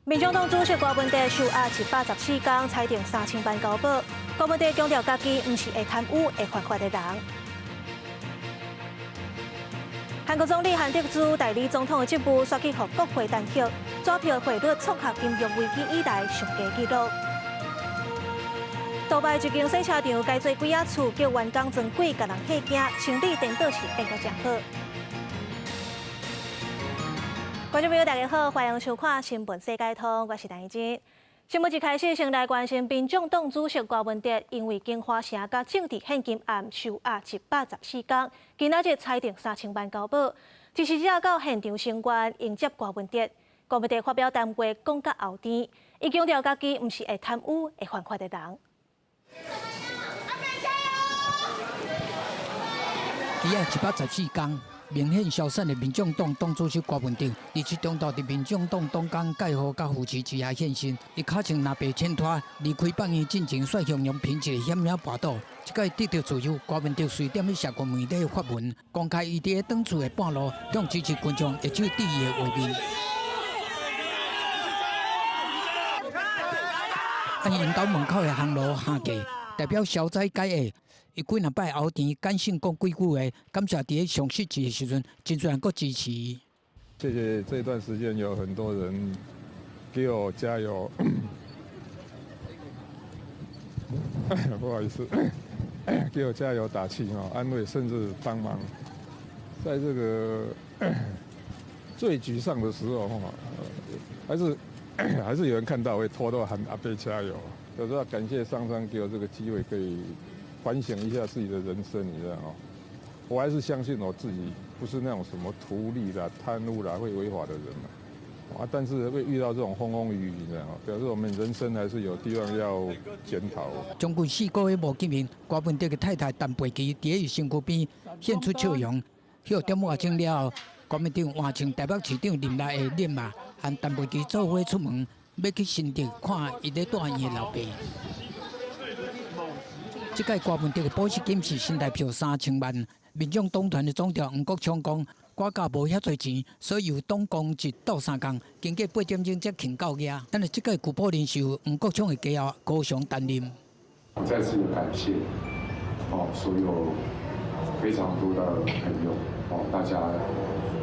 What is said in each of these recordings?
民众党主席郭文哲受压114天，裁定3000万交保。郭文哲强调，家己不是会贪污、会犯法的人。韩国总理韩德洙代理总统的职务，刷起予国会弹劾，抓票汇率创下金融危机以来上低纪录。杜拜一间洗车场改做鬼仔厝，叫员工装鬼，甲人吓惊，清理电倒是变甲真好。观众朋友，大家好，欢迎收看《新闻世界通》，我是陈怡晶。新闻一开始，先来关心民众党主席郭文哲因为金华城甲政治献金案受压114天，今仔日裁定3000万交保。支持者到现场声援迎接郭文哲。郭文哲发表谈话，讲甲后甜，伊强调家己毋是会贪污、会犯法的人。伊啊114天。明显消散的民众党党主席郭文哲，日前中昼伫民众党党工介护甲扶持之下现身，伊脚穿蓝白衬拖，离开放映进前率形容品质险险跋倒。即届得到自由，郭文哲随点去社群媒体发文，公开伊伫当厝的半路，向支持群众一手致意的画面。按因家门口的巷路下架，代表消灾解厄。伊几若摆后田感性讲几句话，感谢伫咧上失志的时阵，真多人搁支持。谢谢这段时间有很多人给我加油，不好意思，给我加油打气安慰甚至帮忙。在这个最沮丧的时候还是有人看到会偷偷喊阿伯加油。有时候要感谢上苍给我这个机会，可以反省一下自己的人生，你知道吗？我还是相信我自己不是那种什么图利啦、贪污啦、会违法的人但是会遇到这种风风雨雨，你知道吗？表示我们人生还是有地方要检讨。将近4个月无见面，郭文哲的太太陈培琪伫伊身躯边献出笑容。许点外钟了后，国民党换成台北市长林来的脸嘛，和陈培琪做伙出门，要去新竹看伊咧住院的老爸。这届郭文哲的保释金是新台票3000万。民众党团的总调黄国昌讲，我家无遐多钱，所以由党工一斗3工，经过8点钟才请到家。但是这届举报人是由黄国昌的家后高雄担任。我再次感谢所有非常多的朋友大家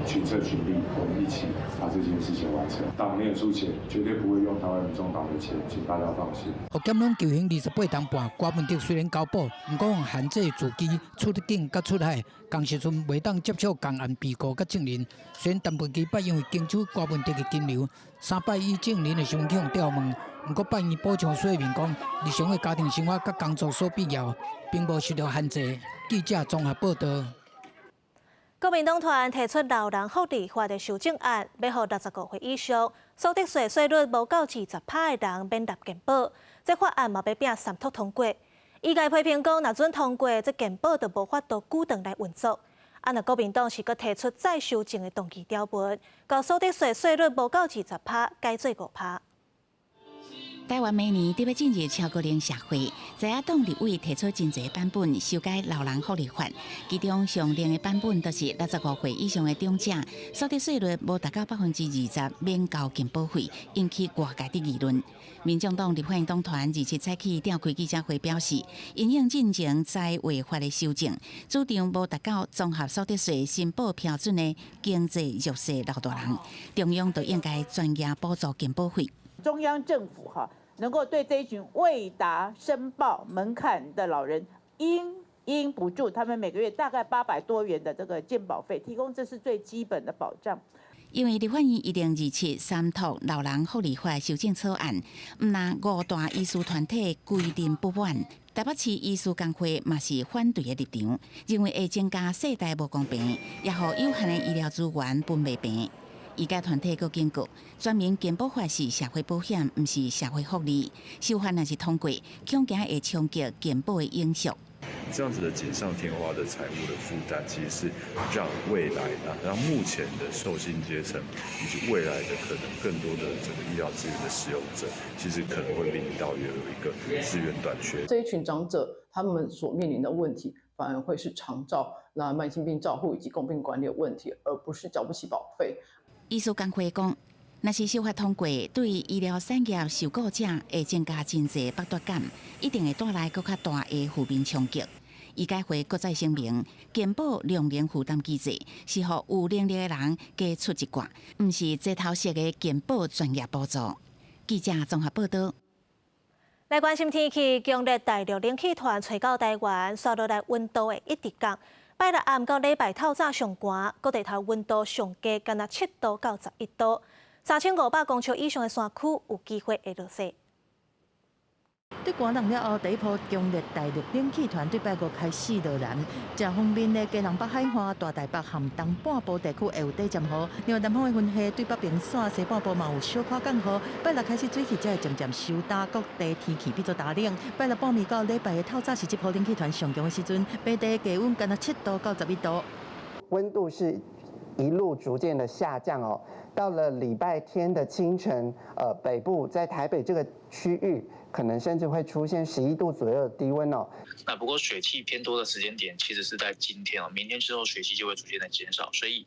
群策群力，我们一起把这件事情完成。党没有出钱，绝对不会用台湾民众党的钱，请大家放心。检方求刑28天半，郭文哲虽然交保，不过用限制自己出境甲出海，同时阵未当接触共案被告甲证人。虽然陈培琪捌因为经手郭文哲的金流，3摆以证人的身份调问，不过办理补偿说明讲，日常的家庭生活甲工作所必要，并无受到限制。记者综合报道。国民党团提出老人福利法的修正案，要予65岁以上、所得税税率无到20%的人免纳健保。这法案嘛要拼三读通过。医界批评讲，若准通过，这健保就无法度久长来运作。若国民党是搁提出再修正的动议条文，到所得税税率无到20%改做5%。台湾每年都要进入超高龄社会，在野党立委提出真侪版本修改老人福利法，其中上令的版本就是65岁以上的长者，所得税率无达到20%免交健保费，引起外界的议论。民众党立法院党团日前采取召开记者会表示，因应进行在违法的修正，主张无达到综合所得税申报标准的经济弱势老大人，中央就应该专业补助健保费。中央政府能够对这一群未达申报门槛的老人应补助他们每个月大概800多元的这个健保费，提供这是最基本的保障。因为立法院2027三读老人福利法修正草案，毋但5大医师团体规定不满，台北市医师工会嘛是反对的立场，认为会增加世代无公平，也予有限的医疗资源分袂平。医界团体阁警告，全民健保法是社会保险，毋是社会福利。修法若是通过，恐惊会冲击健保的永续。这样子的锦上添花的财务的负担，其实是让未来让目前的受薪阶层以及未来的可能更多的这个医疗资源的使用者，其实可能会面临到有一个资源短缺。这一群长者他们所面临的问题，反而会是长照、慢性病照护以及共病管理的问题，而不是缴不起保费。医师工会讲，若是修法通过，对医疗产业受雇者会增加真侪剥夺感，一定会带来更较大的负面冲击。医改会搁再声明，健保量刑负担机制是予有能力的人加出一寡，毋是这头式的健保专业补助。记者综合报道。来关心天气，强烈大陆冷气团吹到台湾，刷落来温度会一直降。拜六暗到礼拜透早上寒，各地头温度上低，干那7度到11度。3500公尺以上的山区有机会会落雪。对寒冷了后，第一波强烈大陆冷气团对拜五开始落南。正方面的基隆北海岸、大台北含东半部地区会有短暂雨，另外南方的云系对北平线西半部嘛有小可降雨。拜六开始水气才会渐渐收淡，各地天气变作大冷。拜六半暝到礼拜的透早是这波冷气团上强的时阵，北地气温干那7度到11度。温度是一路逐渐的下降哦。到了礼拜天的清晨，北部在台北这个区域，可能甚至会出现11度左右的低温哦。那不过水汽偏多的时间点其实是在今天哦，明天之后水汽就会逐渐的减少，所以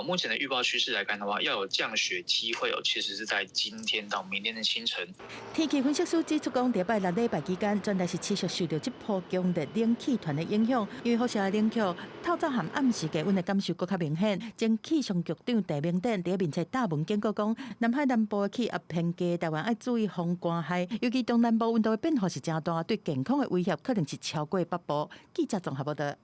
目前的预报趋势来看的话，要有降雪机会哦，其实是在今天到明天的清晨。天气分析师指出讲，礼拜六礼拜期间，全台是持续受到这波强烈冷气团的影响，因为辐射的冷却，透早和暗时低温的感受更较明显。前气象局长戴明典在面册答问警告讲，南海南部的气压偏低，台湾要注意风寒害，尤其东南部温度的变化是真大，对健康的威胁可能是超过北部。记者综合报道。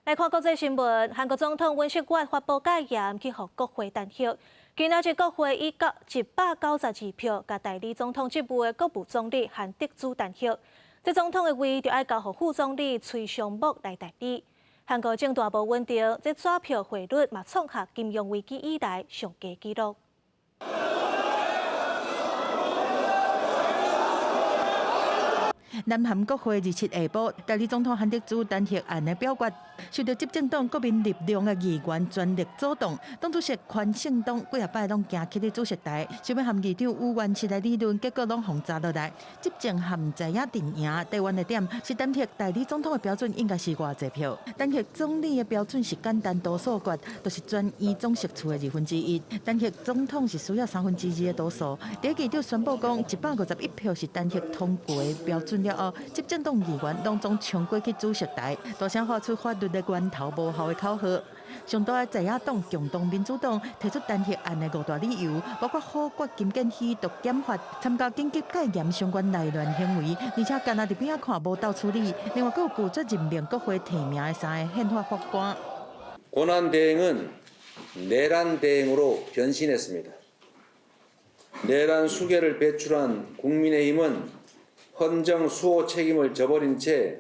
来看国际新闻，韩国总统尹锡悦发布戒严，去予国会弹劾。今仔日国会以192票，甲代理总统职务的国务总理韩德洙弹劾。这总统的位就要交予副总理崔尚木来代理。韩国政大无稳定，这抓票汇率嘛创下金融危机以来上低纪录。南韩国会27下晡，代理总统韩德洙弹劾案的表决，受到执政党国民力量的议员全力阻挡。党主席权胜党几下摆拢行起咧主席台，想要和议长吴元池来理论，结果拢轰砸落来。执政和在野阵营台湾的点是弹劾代理总统的标准应该是偌济票？弹劾总理的标准是简单多数决，就是全院总席次的1/2。弹劾总统是需要2/3的多数。第一议长宣布讲，151票是弹劾通过的标准了后，执政党议员拢总冲过去主席台，大声发出法律的源头无效的口号。上大的在野党共同民主党提出弹劾案的5大理由，包括否决金建熙毒检法、参加紧急戒严相关内乱行为，而且干那伫边仔看无到处理。另外，佫有拒绝任命国会提名的3个宪法法官。 권한 대행은 내란 대행으로 변신했습니다. 내란 수계를 배출한 국민의힘은 헌정 수호 책임을 저버린 채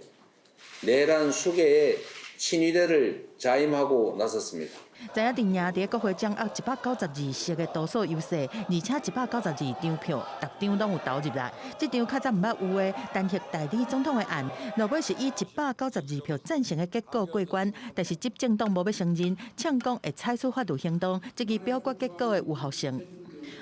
내란 수계의 친위대를 자임하고 나섰습니다. 在野阵营伫国会掌握192席的多数优势，而且192张票，逐张拢有投入来。这张较早毋捌有的弹劾代理总统的案，落尾是以192票赞成的结果过关，但是执政党无要承认，呛讲会采取法律行动，这个表决结果的有效性。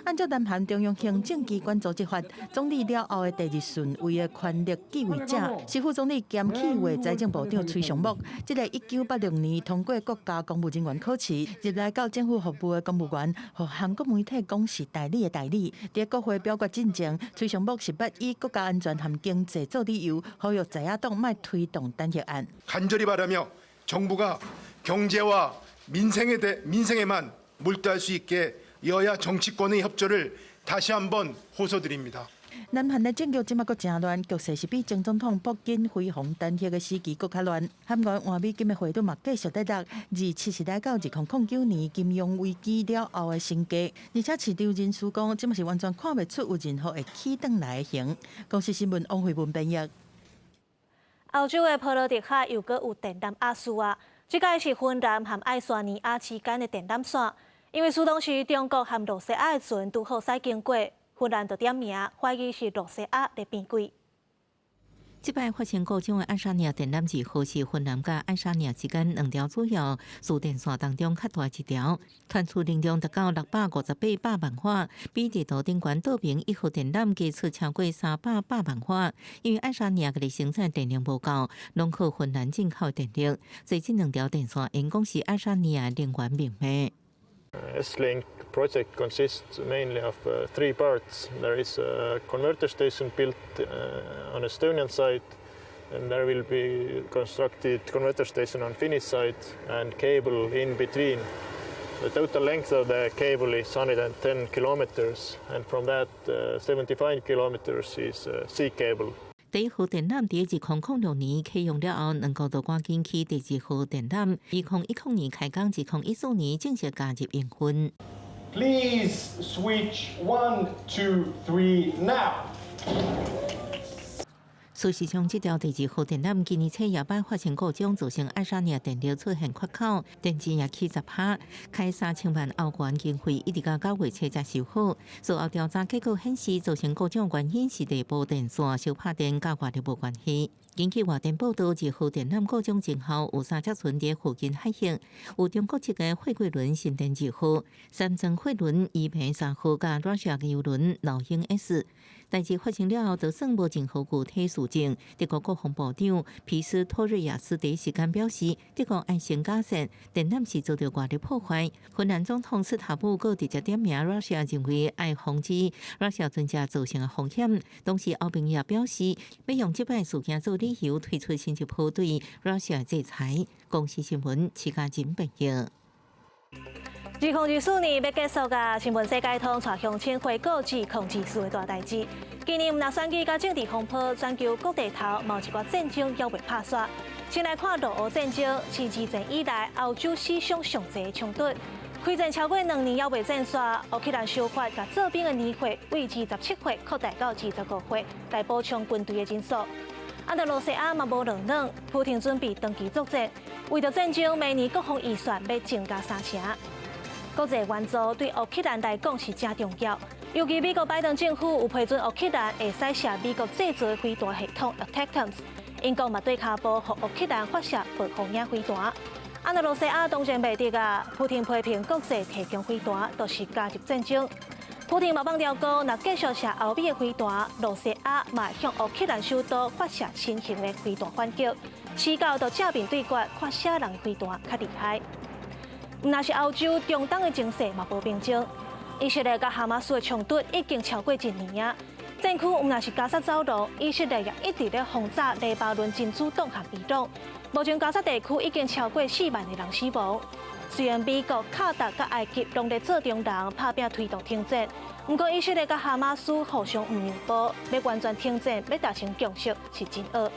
按照南韩中央行政机关组织法，总理了后的第2顺位的权力继位者是副总理兼企划财政部长崔尚木。这个1986年通过国家公务人员考试，入来到政府服务的公务员，和韩国媒体讲是代理的代理。在国会表决进前，崔尚木是要以国家安全和经济做理由，呼吁在野党莫推动弹劾案。 간절히 바라며 정부가 경제와 민생에만 몰두할 수 있게 여야 정치권의 협조를 다시 한번 호소드립니다. 南韩的政局即马阁真乱，局势是比前总统朴槿惠红弹劾的时期阁较乱。韩国换美金的汇率嘛继续在落，27是来到2009年金融危机了后的新低，而且市场人士讲，即马是完全看袂出有任何会起转来的形。公司新闻王慧文编译。欧洲的波罗的海又阁有电缆压缩啊，这个是芬兰和爱沙尼亚之间的电缆线。 因为苏当时中国和罗西亚的船拄好驶经过，芬兰就点名怀疑是罗西亚在变轨。这摆发生故障的爱沙尼亚电缆是好是芬兰甲爱沙尼亚之间2条主要输电线当中较大一条，传输能量达到658万瓦，比地图顶悬岛边1号电缆基础超过300万瓦。因为爱沙尼亚的生产电量无够，拢靠芬兰进口电力，所以这2条电线因讲是爱沙尼亚能源命脉。S-Link project consists mainly of 3 parts. There is a converter station built on Estonian side, and there will be constructed converter station on Finnish side and cable in between. The total length of the cable is 110 kilometers, and from that 75 kilometers is sea cable. 第一号电缆伫2006年启用了后，能够到关键期第二号电缆，2010年开工，2014年正式加入营运。Please switch 1, 2, 3 now. 事实上，这条第二号电缆今年7月8发生故障，造成爱沙尼亚电力出现缺口，电池也起10%，开3000万欧元经费，一直到9月初才修好。随后调查结果显示，造成故障原因是地部电线小拍电甲外力无关系。根据外电报道，2号电缆故障前后有3只船伫附近海域，有中国籍的货柜轮新电2号、三层货轮伊平3号甲 Russia 的油轮老鹰 S。代志发生了后，就算无任何具体事证。德国国防部长皮斯托瑞亚斯第一时间表示，德国按先假设电缆是遭到外力破坏。芬兰总统斯塔布阁直接点名 Russia 认为要防止 Russia 船只造成的风险。同时，欧盟也表示要用这摆事件做理由推出新一波对 Russia 制裁。公司新闻，齐家金报道。2024年要结束噶，新闻世界通带乡亲回顾2024的大代志。今年若选举甲政治风波，全球各地头嘛有一寡战争还未拍煞。先来看俄乌战争，是二战以来欧洲史上上济冲突，开战超过2年还未战煞。乌克兰修法甲做兵的年岁为27岁扩大到25岁，来补充军队的人数。俄罗斯嘛无冷冷，普京准备长期作战，为着战争，明年国防预算要增加3成。国际援助对乌克兰来讲是真重要，尤其美国拜登政府有批准乌克兰会使射美国制造的飞弹系统 ATACMS， 英国嘛对卡波和乌克兰发射暴风影飞弹。俄罗斯当然袂得啊，普京批评国际提供飞弹都是加入战争。普京嘛放条歌，若继续射欧美的飞弹，俄罗斯嘛向乌克兰首都发射新型的飞弹反击，迟到就正面对决，看啥人的飞弹较厉害。若是欧洲、中东的情势嘛无平静，以色列甲哈马斯的冲突已经超过1年啊。战区若是加沙走廊，以色列也一直咧轰炸黎巴嫩真主党和伊朗。目前加沙地区已经超过4万的人死亡。虽然美国、卡达甲埃及拢在做中人拍拼推动停战，不过以色列甲哈马斯互相唔让步，要完全停战，要达成共识是真恶。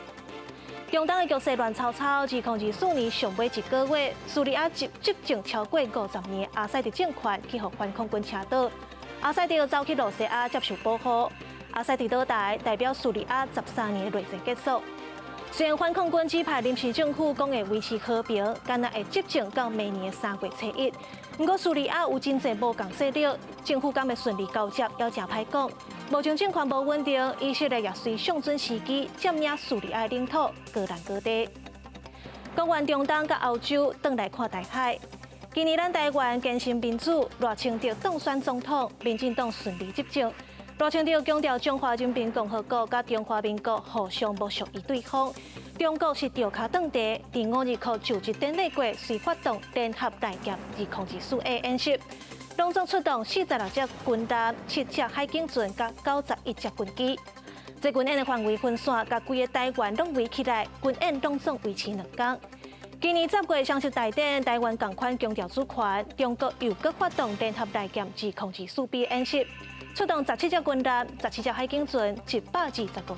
中东的局势乱糟糟，2024年上尾1个月，叙利亚执政超过50年，阿塞迪政权去互反恐军车倒，阿塞迪走去罗西亚接受保护。阿塞迪倒台代表叙利亚13年的内战结束。虽然反恐军指派临时政府讲会维持和平，敢若会执政到明年3月初1。不过叙利亚有真侪无共势力，政府敢会顺利交接，也真歹讲。目前政权无稳定，以色列也随上准时机占领叙利亚领土，各难各地。讲完中东甲欧洲，转来看台海。今年咱台湾坚信民主，赖清德当选总统，民进党顺利执政。赖清德强调中华人民共和国甲中华民国互相不属于对方。中国是掉脚蹬地，第5日靠就职典礼过，随发动联合大舰2024A演习，拢总出动46只军舰、7只海警船甲91只军机。这军演的范围分散，甲规个台湾拢围起来，军演拢总维持2天。今年10月双十大典，台湾同款强调主权，中国又搁发动联合大舰2024B演习，出动17只军舰、17只海警船、125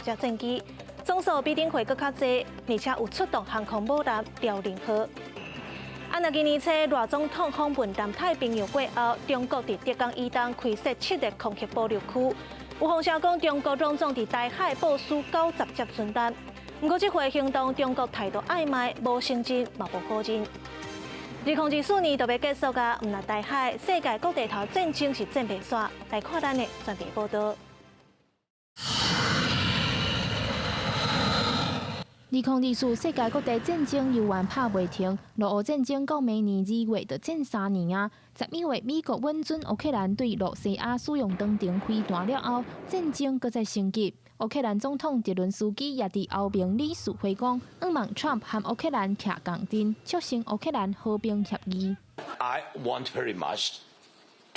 只战机。总数比顶回搁较济，而且有出动航空母舰辽宁号。若今年初赖总统访问南太平洋过后，中国伫浙江以东开设7个空气保留区，有风声讲中国拢总伫台海部署90只军舰。不过这回行动，中国态度暧昧，无承认嘛无否认。2024年就要结束啊，毋若台海，世界各地头战争是战袂煞。来看咱的专题报道。2024世界各地战争犹原拍袂停，俄乌战争到明年2月就战3年啊！11月美国允准乌克兰对罗西亚使用长程飞弹了后，战争搁再升级。乌克兰总统泽伦斯基也伫欧盟理事会讲，希望 Trump 和乌克兰徛共阵，促成乌克兰和平协议。I want very much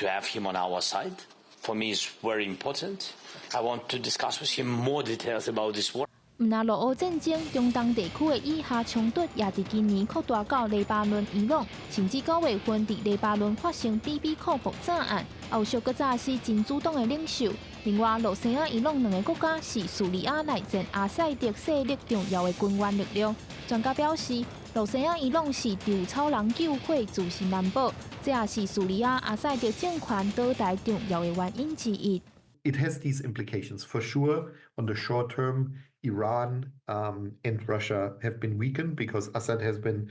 to have him on our side. For me, it's very important. I want to discuss with him more details about this war. 毋那俄乌战争，中东地区的以下冲突也伫今年扩大到黎巴嫩、伊朗，甚至9月份伫黎巴嫩发生 BB 扣爆炸案。后续搁早是真主党的领袖。另外，罗西亚、伊朗两个国家是叙利亚内战阿塞德势力重要的军援力量。专家表示，罗西亚、伊朗是稻草人救火自身难保，这也是叙利亚阿塞德政权倒台重要的原因之一。It has these implications for sure on the short term. Iran and Russia have been weakened because Assad has been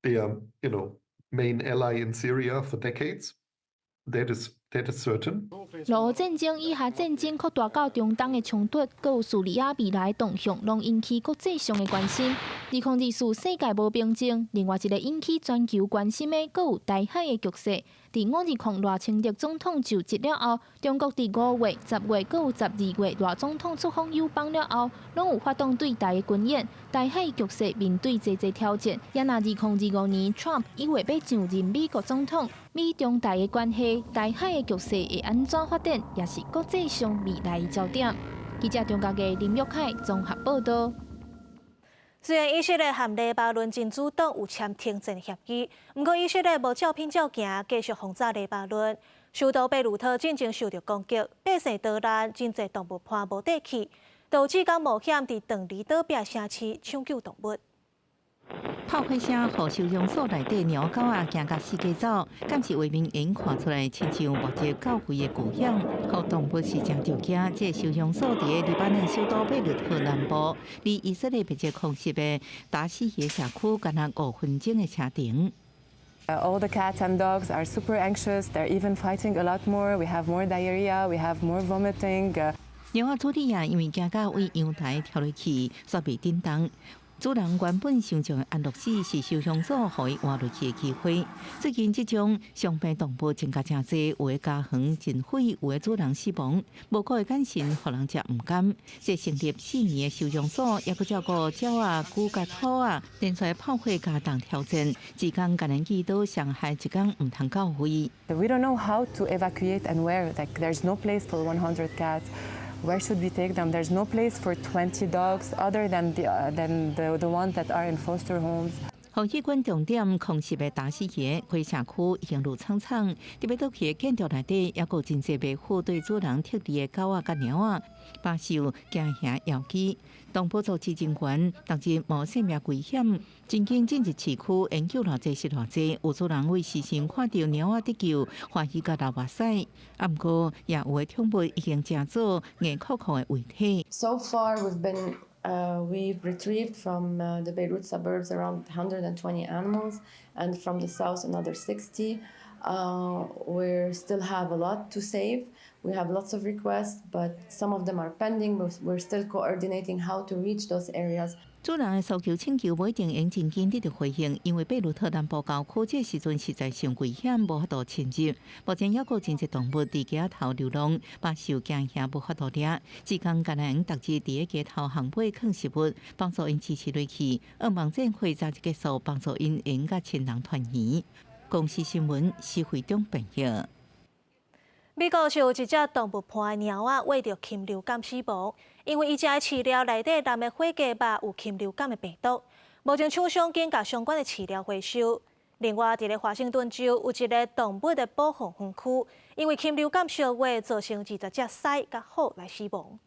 their, main ally in Syria for decades. That is certain. 俄乌战争以下战争扩大到中东的冲突，搁有叙利亚未来动向，拢引起国际上的关心。2024世界无平静，另外一个引起全球关心的，搁有台海的局势。伫520赖清德总统就职了后，中国伫5月、10月，搁有12月赖总统出访友邦了后，拢有发动对台的军演。台海局势面对侪挑战，也若2025年 Trump 1月要上任美国总统，美中台的关系、台海的局势会安怎发展，也是国际上未来的焦点。记者中国的林玉凯综合报道。虽然以色列和黎巴嫩真主党有签停战协议，不过以色列无照片照行，继续轰炸黎巴嫩。首都贝鲁特进前受到攻击，百姓逃难，真侪动物伴无地去，导致甲冒险伫长离岛壁城市抢救动物。炮火声，互收容所内底猫狗啊行甲四界走，敢是画面因看出来，亲像目击教会的巨响，互动物是真着惊。这收容所伫个黎巴嫩首都贝鲁特南部，离以色列边界空袭的达西耶社区，干那5分钟的车程。All the cats and dogs are super anxious. They're even fighting a lot more. We have more diarrhea. We have more vomiting. 猫仔主理啊，因为惊甲为阳台跳落去，煞被震动。主人原本想将安乐死是收容所互伊换落去的机会。最近这种伤病动物增加真济，有的家园真毁，有的主人死亡，无辜的眼神，互人食唔甘。这成立4年的收容所，也搁照顾鸟啊、龟甲兔啊，连续炮火加重挑战，一天感染祈祷伤害，一天唔通到位。We don't know how to evacuate and where. Like there's no place for 100 cats. Where should we take them? There's no place for 20 dogs other than the ones that are in foster homes. 防疫军重点空袭的达西耶灰社区已经路苍苍，特别倒去的建筑内底，也有真济维护对主人特例的狗仔甲猫仔，饱受惊吓咬击。动保组织人员当日无生命危险，真经进入市区研究偌济是偌济，有主人为时常看到猫仔得救，欢喜甲流目屎。啊，不过也有的宠物已经真做硬酷酷的遗体。So far, we've retrieved from the Beirut suburbs around 120 animals, and from the south another 60. We still have a lot to save. We have lots of requests, but some of them are pending. We're still coordinating how to reach those areas. 主人的诉求请求不一定用真紧得到回应，因为贝鲁特南部郊区这时阵实在上危险，无法度侵入。目前还有真济动物伫街头流浪，饱受惊吓，无法度掠。志工感人逐日伫个街头巷尾藏食物，帮助因支持落去。希望这会早日结束，帮助因用甲亲人团圆。公司新闻是会中朋友。美国是有一只动物伴的猫仔为着禽流感死亡，因为伊食的饲料内底含的火鸡肉有禽流感的病毒。目前厂商紧甲相关的饲料回收。另外，伫咧华盛顿州有一个动物的保护园区，因为禽流感烧坏，造成20只狮甲虎来死亡。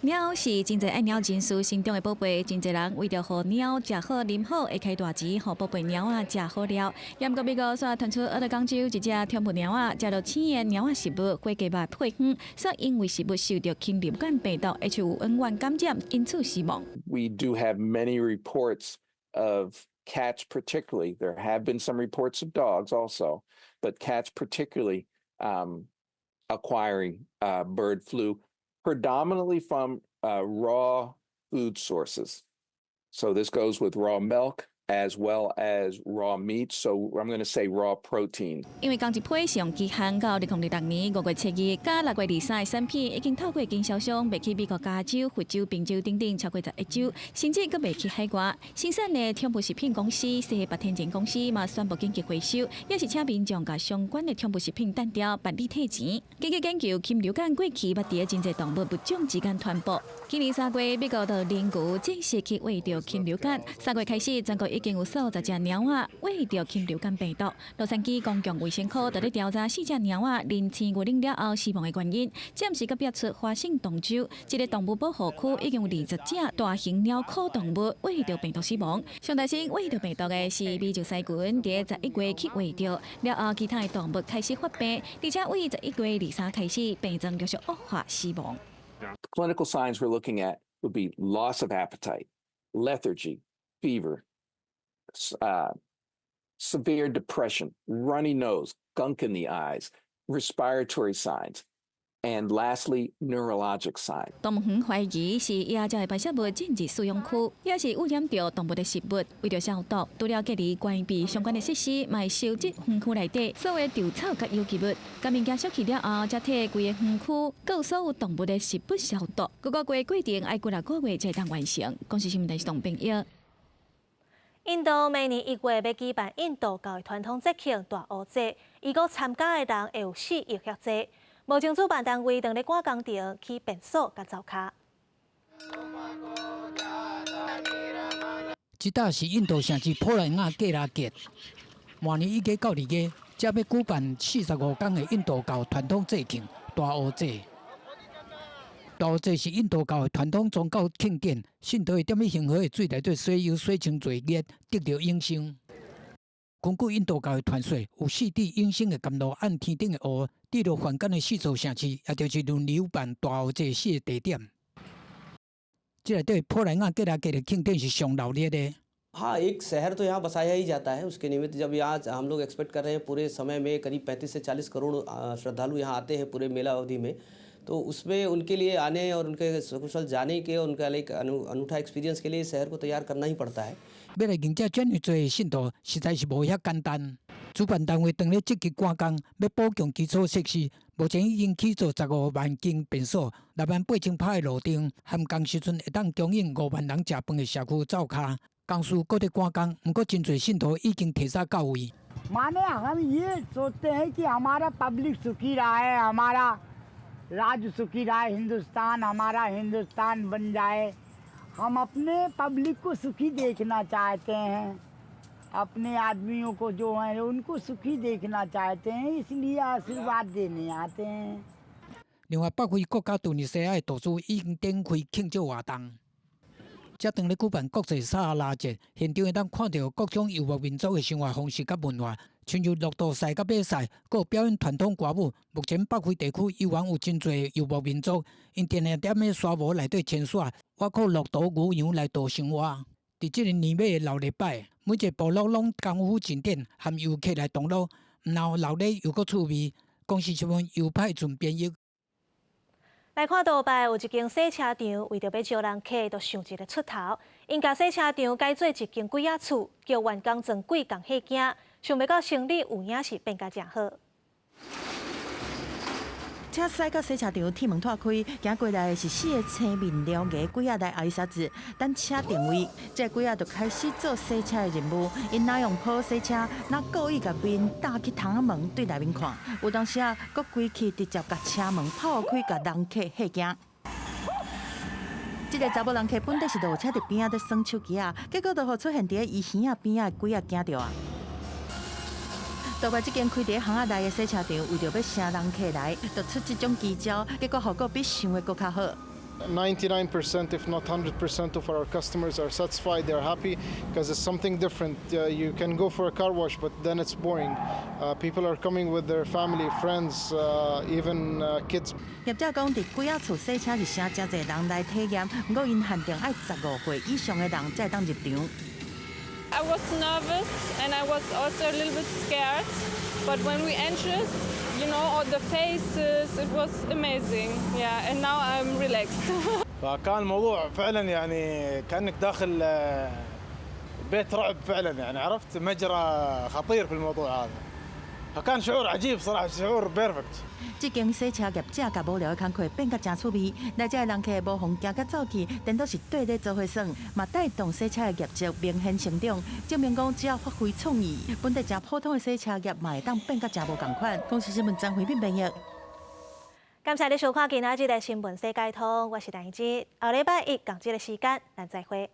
猫是真侪爱猫人士心中的宝贝，真侪人为着互猫食好、啉好，会开大钱，互宝贝猫仔食好料。也毋过美国煞传出俄勒冈州一只宠物猫仔食到鲜的猫仔食物，火鸡肉配方，煞因为食物受到禽流感病毒 H5N1 感染，因此死亡。We do have many reports of cats, particularly. There have been some reports of dogs also, but cats particularly acquiring bird flu. Predominantly from raw food sources. So this goes with raw milk as well as raw meat. So I'm going to say raw protein. 因为刚一批使用期限到2026年5月7日，加6月23日审批，已经透过经销商卖去美国加州、佛州、宾州等等超过11州，甚至佫卖去海外。生产的宠物食品公司西北天健公司嘛宣布紧急回收，也是请民众甲相关的宠物食品单调办理退钱。根据研究，禽流感过去捌伫的真侪动物物种之间传播。今年3月，美国的人牛正式去喂着禽流感。3月开始，全国已经有数十只猫仔喂着禽流感病毒。洛杉矶公共卫生科在咧调查4只猫仔啉青牛奶了后死亡的原因，暂时佮标出华盛顿州一个动物保护区已经有20只大型鸟科动物喂着病毒死亡。上大先喂着病毒的是美洲狮群，伫11月去喂着了后，其他的动物开始发病，而且为11月23开始病症陆续恶化死亡。Clinical signs we're looking at would be loss of appetite, lethargy, fever, severe depression, runny nose, gunk in the eyes, respiratory signs, and lastly, neurologic signs. 动物园怀疑是野鸟的排泄物进入饲养区，也是污染着动物的食物。为了消毒，除了隔离关闭相关的设施，嘛收集园区内底所有稻草甲有机物。甲物件收起了后，才替规个园区各所有动物的食物消毒。各个过程要过6个月才当完成。公司新闻台是董炳耀。印度每年1月要举办印度教的传统节庆大乌节，预估参加的人会有4亿赫多。目前主办单位正咧赶工程去变数甲糟卡。这搭是印度城市普莱雅格拉杰，明年1月到2月，才要举办45天的印度教传统节庆大乌节。大乌节是印度教的传统宗教庆典，信徒会踮喺恒河的水内底洗油洗清罪孽，得到永生。根据印度教的传说，有4滴永生的甘露按天顶的乌，滴落凡间的4座城市，也就是轮流办大乌节4个地点。这内底普莱雅格拉杰的庆典是上闹热的。हाँ एक शहर तो यहाँ बसाया ही जाता है उसके निमित्त जब यहाँ हम लोग एक्सपेक्ट कर रहे हैं पूरे समय में करीब 35 से 40 करोड़ श्रद्धालु यहाँ आते हैं पूरे मेला अवधि में तो उसमें उनके लिए आने और उनके सकुशल जाने के उनका एक अनूठा एक्सपीरियंस के लिए शहर को तैयार करना ही पड़ता है 要来迎接这么多信徒，实在是无遐简单。主办单位当咧积极赶工，要补强基础设施。目前已经起造15万间便所，6万8000拍的路灯，含工时阵会当供应5万人食饭的社区灶卡。工事搁在赶工，不过真侪信徒已经提早到位。माने हम ये सोचते हैं कि हमारा पब्लिक सुखी रहा है, हमारा राज्य सुखी रहा है, हिंदुस्तान हमारा हिंदुस्तान बन जाए। हम अपने पब्लिक को सुखी देखना चाहते हैं, अपने आदमियों को जो हैं उनको सुखी देखना चाहते हैं, इसलिए आशीर्वाद देने आते हैं。另外，北非国家突尼西亚的图书已经展开庆祝活动。才当咧举办国际撒哈拉节，现场会当看到各种游牧民族的生活方式甲文化，亲像骆驼赛甲马赛，还有表演传统歌舞。目前北非地区依然有真侪游牧民族，因定定踮咧沙漠内底牵线，我靠骆驼、牛羊来度生活。伫即个年尾的6礼拜，每一个部落拢功夫进展，含游客来同乐，然后闹热又阁趣味。公司新闻由派准编译。来看杜拜有一间洗车场，为着要招人客，就想一个出头，因甲洗车场改做一间鬼仔厝，叫员工装鬼共吓惊，想袂到生意有影是变甲真好。车驶到洗车场，铁门拓开，行过来的是4个青面獠牙鬼仔来挨沙子。等车定位，这鬼仔就开始做洗车的任务。因哪用泡洗车，哪故意甲面搭去窗仔门对内面看。有当时啊，佫规气直接甲车门破开，甲人客吓惊。这个查某人客本来是路车伫边仔在耍手机啊，结果就互出现伫伊耳仔边仔的鬼仔惊到啊。杜拜这间开伫巷仔内的洗车场，为着要请人客来，就出这种奇招，结果效果比想的搁较好。99%, if not 100% of our customers are satisfied, they're happy because it's something different. You can go for a car wash, but then it's boring. People are coming with their family, friends, even kids. 业者讲，伫鬼仔厝洗车是请真侪人来体验，不过因限定爱15岁以上的人才当入场。I was nervous and I was also a little bit scared, but when we entered, you know, all the faces, it was amazing. Yeah, and now I'm relaxed. فكان الموضوع فعلا يعني كأنك بيت رعب فعلا يعني عرفت مجرى خطير في الموضوع هذا فكان شعور عجيب صراحة شعور بيرفكت 这间洗车业者甲无聊的工课变甲真趣味，来这人客无妨行甲走去，颠倒是对咧做伙耍，嘛带动洗车的业绩明显成长，证明讲只要发挥创意，本地真普通的洗车业嘛会当变甲真无共款。公司新闻张惠敏编译。感谢你收看今仔日的新闻世界通，我是陈怡芝，下礼拜一同这个时间咱再会。